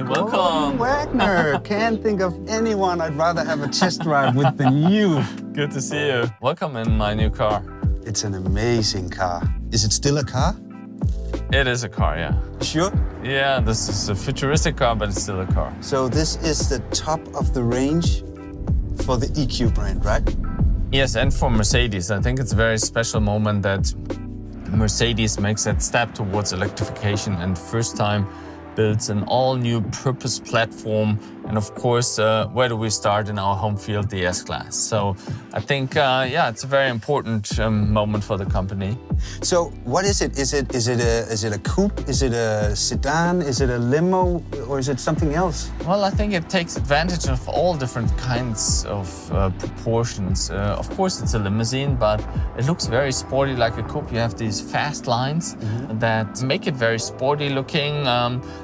welcome. Wagner, can't think of anyone I'd rather have a test drive with than you. Good to see you. Welcome in my new car. It's an amazing car. Is it still a car? It is a car, yeah. Sure? Yeah, this is a futuristic car, but it's still a car. So this is the top of the range for the EQ brand, right? Yes, and for Mercedes. I think it's a very special moment that Mercedes makes that step towards electrification and first time builds an all-new purpose platform. And of course, where do we start in our home field? The S-Class. So I think, yeah, it's a very important moment for the company. So what is it? Is it a coupe? Is it a sedan? Is it a limo? Or is it something else? Well, I think it takes advantage of all different kinds of proportions. Of course, it's a limousine, but it looks very sporty like a coupe. You have these fast lines that make it very sporty looking.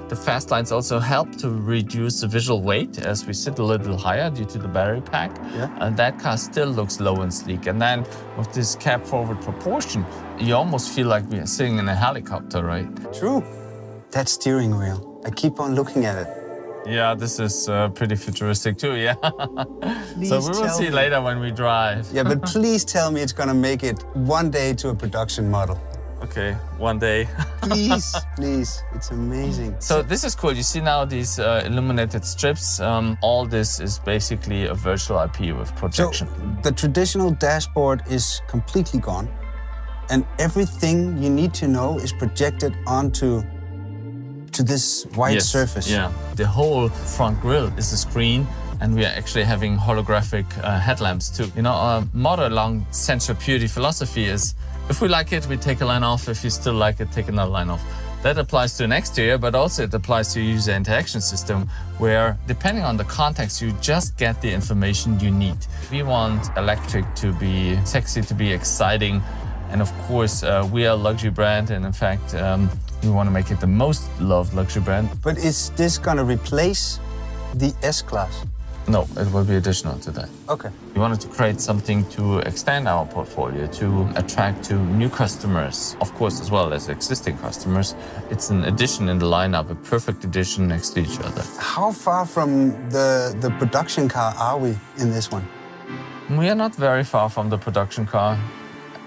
The fast lines also help to reduce the visual weight as we sit a little higher due to the battery pack. Yeah. And that car still looks low and sleek. And then with this cab forward proportion, you almost feel like we're sitting in a helicopter, right? True. That steering wheel, I keep on looking at it. Yeah, this is pretty futuristic too, yeah. So we will see later when we drive. Yeah, but please tell me it's gonna make it one day to a production model. Okay, one day. Please, please, it's amazing. So this is cool. You see now these illuminated strips. All this is basically a virtual IP with projection. So the traditional dashboard is completely gone, and everything you need to know is projected onto this white surface. Yeah, the whole front grille is a screen, and we are actually having holographic headlamps too. You know, our motto along sensor purity philosophy is, if we like it, we take a line off. If you still like it, take another line off. That applies to an exterior, but also it applies to a user interaction system where, depending on the context, you just get the information you need. We want electric to be sexy, to be exciting. And of course, we are a luxury brand. And in fact, we want to make it the most loved luxury brand. But is this going to replace the S-Class? No, it will be additional to that. Okay. We wanted to create something to extend our portfolio, to attract to new customers, of course, as well as existing customers. It's an addition in the lineup, a perfect addition next to each other. How far from the production car are we in this one? We are not very far from the production car,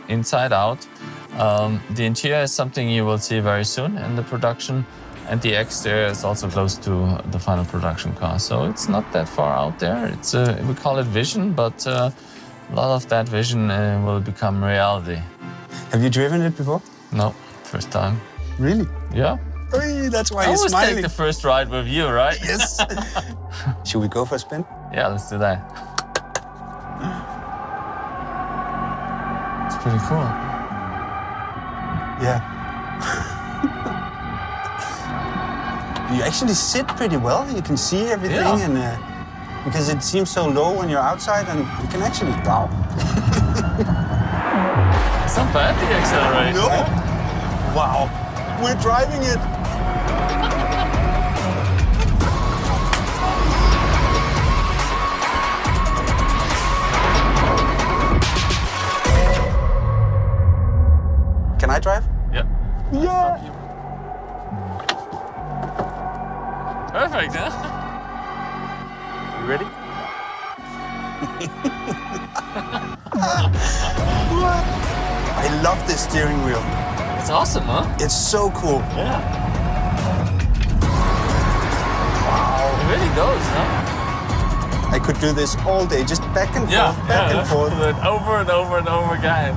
inside out. The interior is something you will see very soon in the production. And the exterior is also close to the final production car. So it's not that far out there. It's we call it vision, but a lot of that vision will become reality. Have you driven it before? No, first time. Really? Yeah. Hey, that's why I you're always smiling. take the first ride with you, right? Yes. Should we go for a spin? Yeah, let's do that. It's pretty cool. Yeah. You actually sit pretty well. You can see everything, and because it seems so low when you're outside, and you can actually wow. It's not bad, the acceleration. No. Wow. We're driving it. Can I drive? Yeah. Yeah. Perfect, huh? You ready? I love this steering wheel. It's awesome, huh? It's so cool. Yeah. Wow. It really goes, huh? I could do this all day, just back and forth, back and forth. Over and over and over again.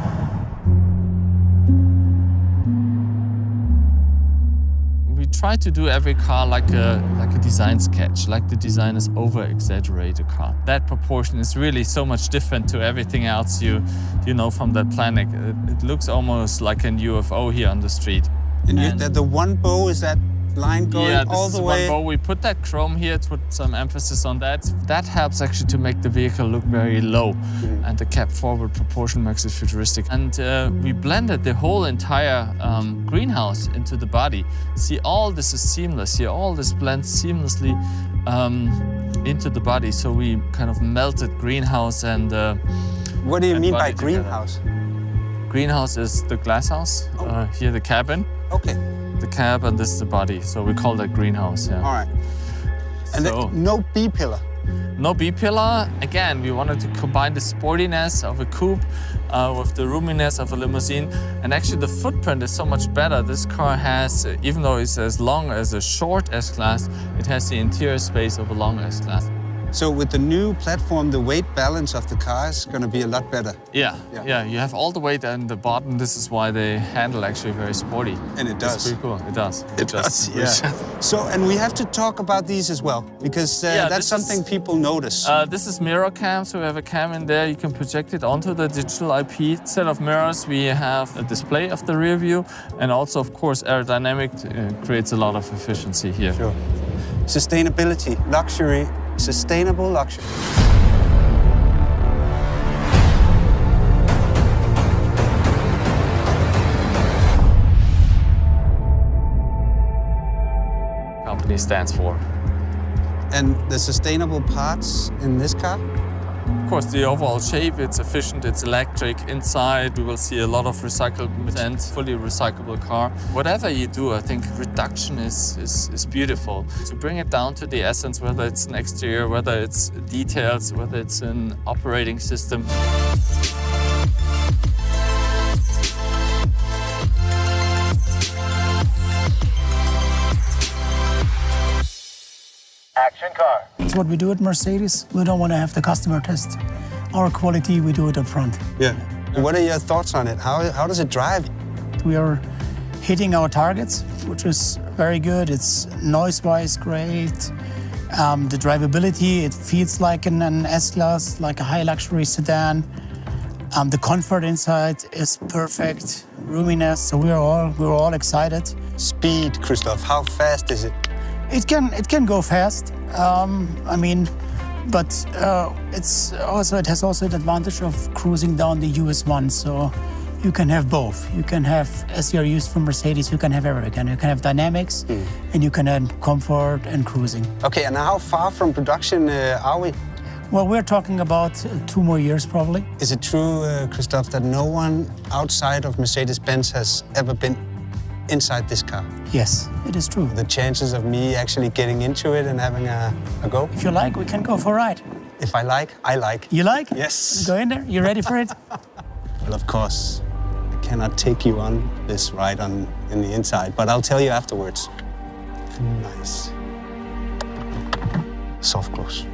Try to do every car like a design sketch, like the designers over-exaggerate a car. That proportion is really so much different to everything else you know from that planet. It looks almost like an UFO here on the street. And the one bow, is that line going all the way? Yeah, one bow. We put that chrome here to put some emphasis on that. That helps actually to make the vehicle look very low. And the cab forward proportion makes it futuristic. And we blended the whole entire greenhouse into the body. See, all this is seamless here. All this blends seamlessly into the body. So we kind of melted greenhouse and what do you mean by greenhouse? Greenhouse is the glass house. Here the cabin. Okay. The cab, and this is the body. So we call that greenhouse, yeah. All right. And So, no B-pillar. no B-pillar. Again, we wanted to combine the sportiness of a coupe with the roominess of a limousine. And actually the footprint is so much better. This car has, even though it's as long as a short S-Class, it has the interior space of a long S-Class. So with the new platform, the weight balance of the car is going to be a lot better. Yeah, you have all the weight in the bottom. This is why the handle actually very sporty. And it does. It's pretty cool. It does. It does, yeah. So, and we have to talk about these as well, because that's something people notice. This is mirror cam, so we have a cam in there. You can project it onto the digital IP. Instead of mirrors, we have a display of the rear view, and also, of course, aerodynamic creates a lot of efficiency here. Sure. Sustainability, luxury, sustainable luxury. Company stands for. And the sustainable parts in this car? Of course, the overall shape, it's efficient, it's electric. Inside, we will see a lot of recycled and fully recyclable car. Whatever you do, I think reduction is beautiful. To bring it down to the essence, whether it's an exterior, whether it's details, whether it's an operating system. Action car. It's what we do at Mercedes. We don't want to have the customer test our quality, we do it up front. Yeah. And what are your thoughts on it? How does it drive? We are hitting our targets, which is very good. It's noise-wise great. The drivability, it feels like an S-Class, like a high luxury sedan. The comfort inside is perfect, roominess, so we're all excited. Speed, Christoph, how fast is it? It can go fast. But it has also the advantage of cruising down the US 1, so you can have both. You can have, as you're used from Mercedes, you can have everything. You can have dynamics, and you can have comfort and cruising. Okay, and how far from production are we? Well, we're talking about 2 more years, probably. Is it true, Christoph, that no one outside of Mercedes-Benz has ever been inside this car? Yes, it is true. The chances of me actually getting into it and having a go? If you like, we can go for a ride. If I like, I like. You like? Yes. Go in there. You ready for it? Well, of course, I cannot take you on this ride in the inside, but I'll tell you afterwards. Nice. Soft close.